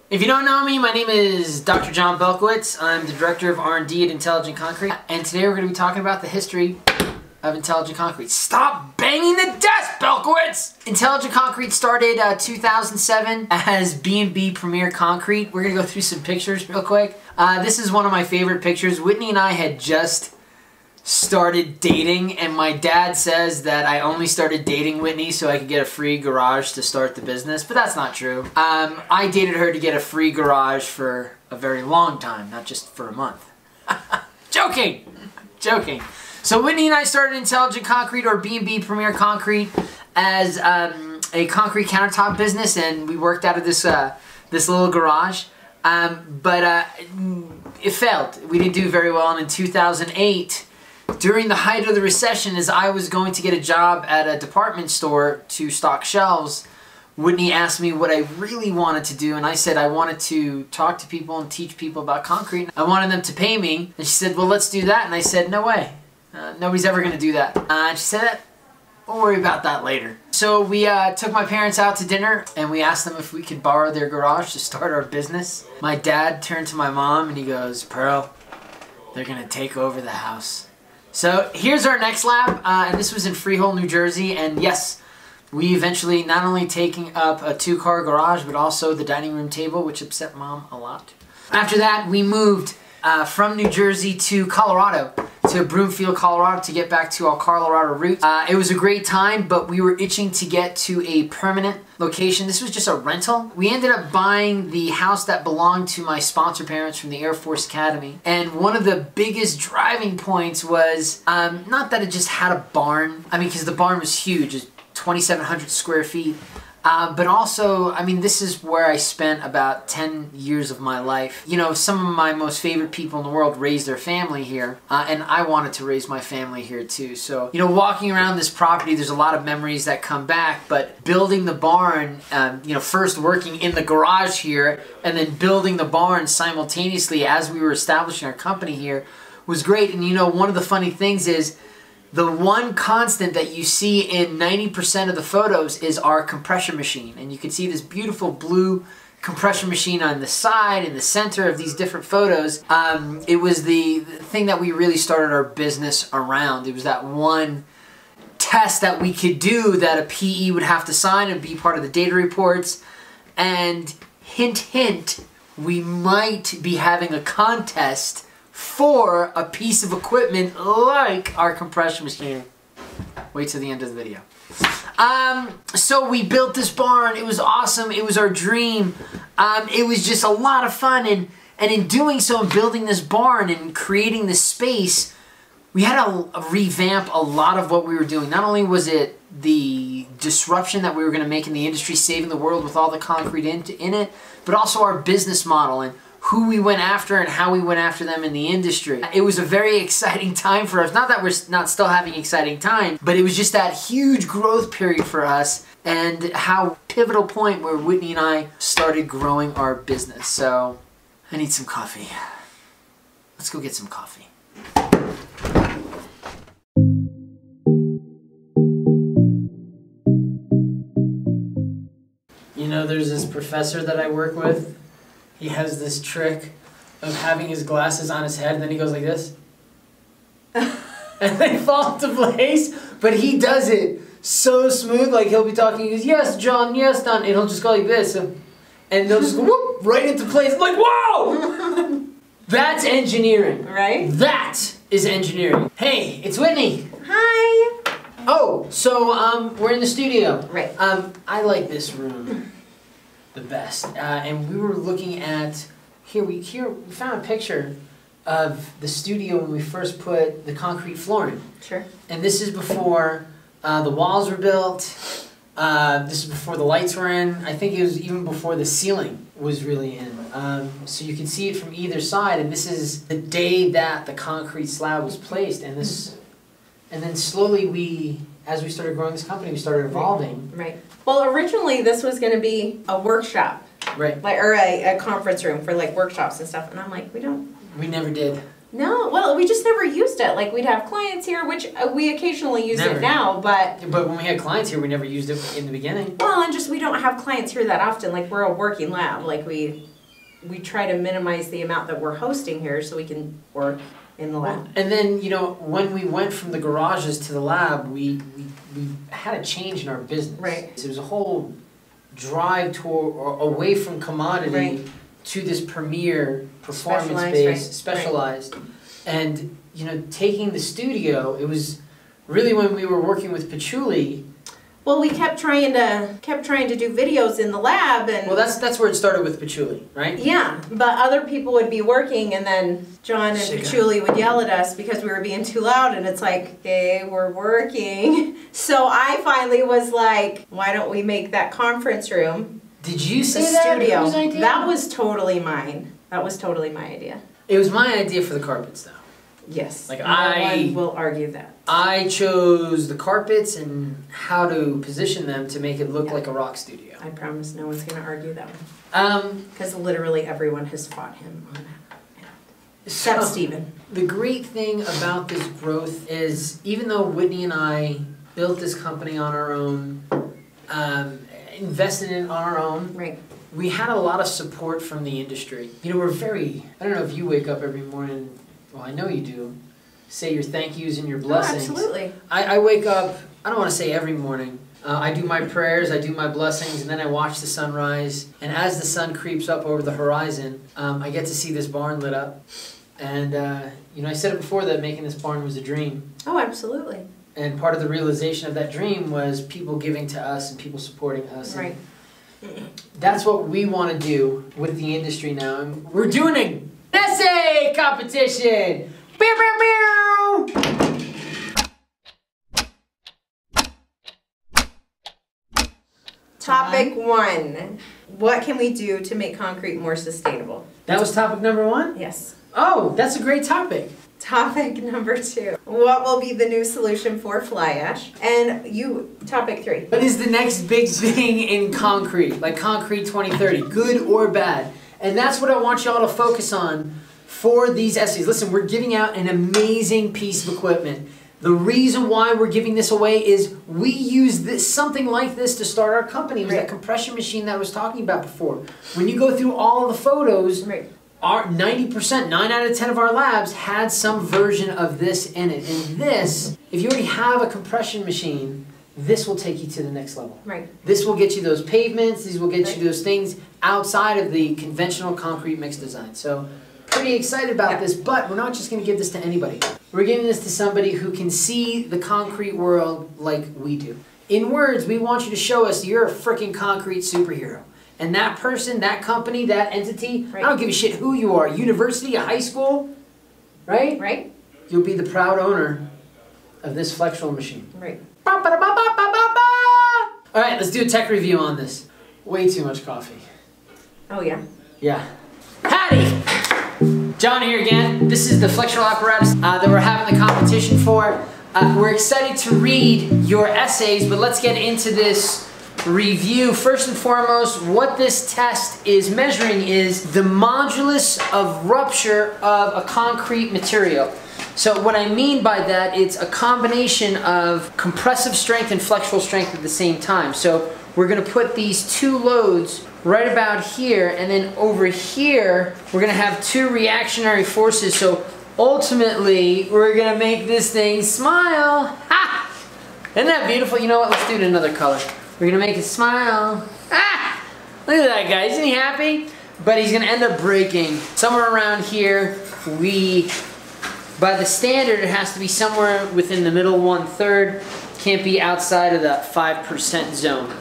If you don't know me, my name is Dr. John Belkowitz. I'm the Director of R&D at Intelligent Concrete. And today we're going to be talking about the history of Intelligent Concrete. Stop banging the desk, Belkowitz! Intelligent Concrete started 2007 as B&B Premier Concrete. We're going to go through some pictures real quick. This is one of my favorite pictures. Whitney and I had just started dating, and my dad says that I only started dating Whitney so I could get a free garage to start the business, but that's not true. I dated her to get a free garage for a very long time, not just for a month. Joking! Joking. So Whitney and I started Intelligent Concrete, or B&B Premier Concrete, as a concrete countertop business, and we worked out of this this little garage. But it failed. We didn't do very well, and in 2008, during the height of the recession, as I was going to get a job at a department store to stock shelves, Whitney asked me what I really wanted to do, and I said I wanted to talk to people and teach people about concrete. I wanted them to pay me, and she said, well, let's do that, and I said, no way. Nobody's ever going to do that. And she said, we'll worry about that later. So we took my parents out to dinner, and we asked them if we could borrow their garage to start our business. My dad turned to my mom, and he goes, Pearl, they're going to take over the house. So here's our next lab, and this was in Freehold, New Jersey, and yes, we eventually not only taking up a 2-car garage, but also the dining room table, which upset Mom a lot. After that, we moved from New Jersey to Colorado, to Broomfield, Colorado, to get back to our Colorado roots. It was a great time, but we were itching to get to a permanent location. This was just a rental. We ended up buying the house that belonged to my sponsor parents from the Air Force Academy. And one of the biggest driving points was, not that it just had a barn. I mean, because the barn was huge, 2,700 square feet. But also, I mean, this is where I spent about 10 years of my life. You know, some of my most favorite people in the world raised their family here, and I wanted to raise my family here too. So, you know, walking around this property, there's a lot of memories that come back, but building the barn, you know, first working in the garage here, and then building the barn simultaneously as we were establishing our company here was great. And you know, one of the funny things is, the one constant that you see in 90% of the photos is our compression machine. And you can see this beautiful blue compression machine on the side, in the center of these different photos. It was the thing that we really started our business around. It was that one test that we could do that a PE would have to sign and be part of the data reports. And hint, hint, we might be having a contest for a piece of equipment like our compression machine. Wait till the end of the video. So we built this barn. It was awesome. It was our dream. It was just a lot of fun. And in doing so, and building this barn and creating this space, we had to revamp a lot of what we were doing. Not only was it the disruption that we were going to make in the industry, saving the world with all the concrete in it, but also our business model and who we went after and how we went after them in the industry. It was a very exciting time for us. Not that we're not still having exciting time, but it was just that huge growth period for us, and how pivotal point where Whitney and I started growing our business. So I need some coffee. Let's go get some coffee. You know, there's this professor that I work with. He has this trick of having his glasses on his head, and then he goes like this. And they fall into place, but he does it so smooth. Like, he'll be talking, he goes, yes, John, yes, Don, and he'll just go like this. And they'll just go, whoop, right into place. I'm like, whoa! That's engineering. Right? That is engineering. Hey, it's Whitney. Hi. Oh, so we're in the studio. Right. I like this room the best, and we were looking at we found a picture of the studio when we first put the concrete flooring. Sure. And this is before the walls were built. This is before the lights were in. I think it was even before the ceiling was really in. So you can see it from either side, and this is the day that the concrete slab was placed. And then slowly as we started growing this company, we started evolving. Right. Well, originally this was going to be a workshop. Right. Like, or a conference room for like workshops and stuff. And I'm like, we never did. No, well, we just never used it. Like, we'd have clients here, which we occasionally use it now, but... But when we had clients here, we never used it in the beginning. Well, and just we don't have clients here that often. Like, we're a working lab. Like, we try to minimize the amount that we're hosting here so we can work in the lab. And then, you know, when we went from the garages to the lab, we had a change in our business. Right. So it was a whole drive toward or away from commodity to this premier performance-based, specialized. And, you know, taking the studio, it was really when we were working with Patchouli. Well, we kept trying to do videos in the lab, and well, that's where it started with Patchouli, right? Yeah, but other people would be working, and then John and Patchouli would yell at us because we were being too loud, and it's like, okay, we're working. So I finally was like, why don't we make that conference room? Did you say that? Studio. That was totally mine. That was totally my idea. It was my idea for the carpets, though. Yes. Like no one will argue that. I chose the carpets and how to position them to make it look like a rock studio. I promise no one's going to argue that one. Because literally everyone has fought him on that. Except Stephen. The great thing about this growth is, even though Whitney and I built this company on our own, invested in it on our own, we had a lot of support from the industry. You know, we're very, I don't know if you wake up every morning. Well, I know you do. Say your thank yous and your blessings. Oh, absolutely. I wake up, I don't want to say every morning. I do my prayers, I do my blessings, and then I watch the sunrise. And as the sun creeps up over the horizon, I get to see this barn lit up. And, you know, I said it before that making this barn was a dream. Oh, absolutely. And part of the realization of that dream was people giving to us and people supporting us. Right. That's what we want to do with the industry now. And we're doing a essay competition! Meow, meow, meow. Topic 1. What can we do to make concrete more sustainable? That was topic number 1? Yes. Oh, that's a great topic. Topic number 2. What will be the new solution for fly ash? And topic 3. What is the next big thing in concrete? Like Concrete 2030, good or bad? And that's what I want y'all to focus on for these essays. Listen, we're giving out an amazing piece of equipment. The reason why we're giving this away is we use something like this to start our company. It was that compression machine that I was talking about before. When you go through all of the photos, our 90%, 9 out of 10 of our labs had some version of this in it. And this, if you already have a compression machine, this will take you to the next level. This will get you those pavements, these will get you those things outside of the conventional concrete mix design. So, pretty excited about this, but we're not just going to give this to anybody. We're giving this to somebody who can see the concrete world like we do. In words, we want you to show us you're a freaking concrete superhero. And that person, that company, that entity, I don't give a shit who you are, university, a high school, right? You'll be the proud owner of this flexural machine. All right, let's do a tech review on this. Way too much coffee. Oh, yeah? Yeah. Howdy! John here again. This is the flexural apparatus that we're having the competition for. We're excited to read your essays, but let's get into this review. First and foremost, what this test is measuring is the modulus of rupture of a concrete material. So what I mean by that, it's a combination of compressive strength and flexural strength at the same time. So we're going to put these two loads right about here, and then over here we're going to have two reactionary forces. So ultimately we're going to make this thing smile. Ha! Isn't that beautiful? You know what? Let's do it in another color. We're going to make it smile. Ah! Look at that guy. Isn't he happy? But he's going to end up breaking. Somewhere around here, by the standard, it has to be somewhere within the middle 1/3. Can't be outside of the 5% zone.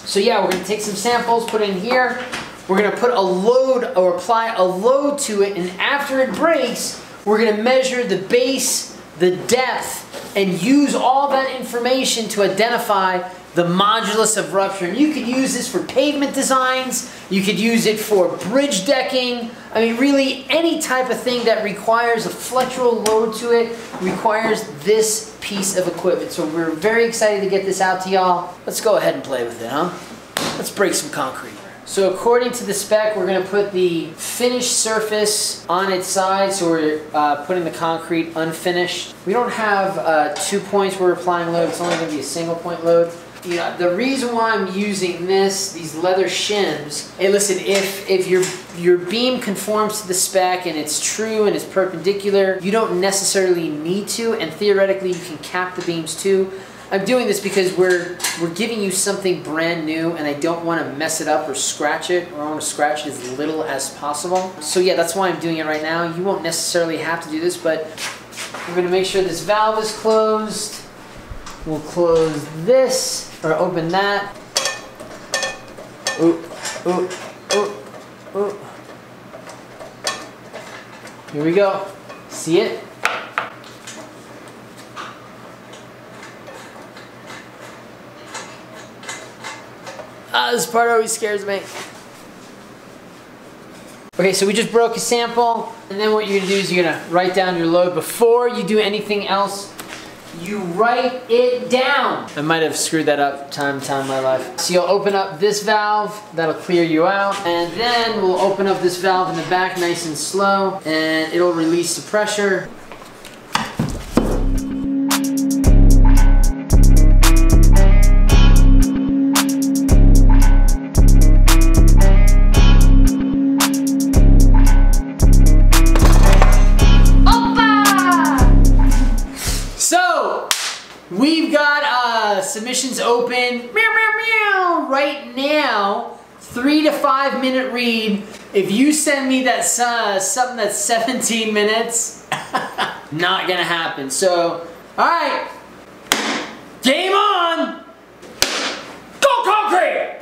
So yeah, we're going to take some samples, put it in here. We're going to put a load or apply a load to it, and after it breaks, we're going to measure the base, the depth, and use all that information to identify the modulus of rupture. And you could use this for pavement designs, you could use it for bridge decking. I mean, really any type of thing that requires a flexural load to it requires this piece of equipment. So we're very excited to get this out to y'all. Let's go ahead and play with it, huh? Let's break some concrete. So according to the spec, we're going to put the finished surface on its side, so we're putting the concrete unfinished. We don't have 2 points where we're applying load, it's only going to be a single point load. You know, the reason why I'm using these leather shims, hey listen, if your beam conforms to the spec and it's true and it's perpendicular, you don't necessarily need to, and theoretically you can cap the beams too. I'm doing this because we're giving you something brand new and I don't want to mess it up or scratch it, or I want to scratch it as little as possible. So yeah, that's why I'm doing it right now. You won't necessarily have to do this, but we're going to make sure this valve is closed. We'll close this, or open that. Ooh, ooh, ooh, ooh. Here we go. See it? This part always scares me. Okay, so we just broke a sample, and then what you're gonna do is you're gonna write down your load. Before you do anything else, you write it down. I might have screwed that up time in my life. So you'll open up this valve, that'll clear you out, and then we'll open up this valve in the back nice and slow, and it'll release the pressure. We've got submissions open right now, 3 to 5 minute read. If you send me that something that's 17 minutes, not gonna happen. So, all right, game on. Go Concrete!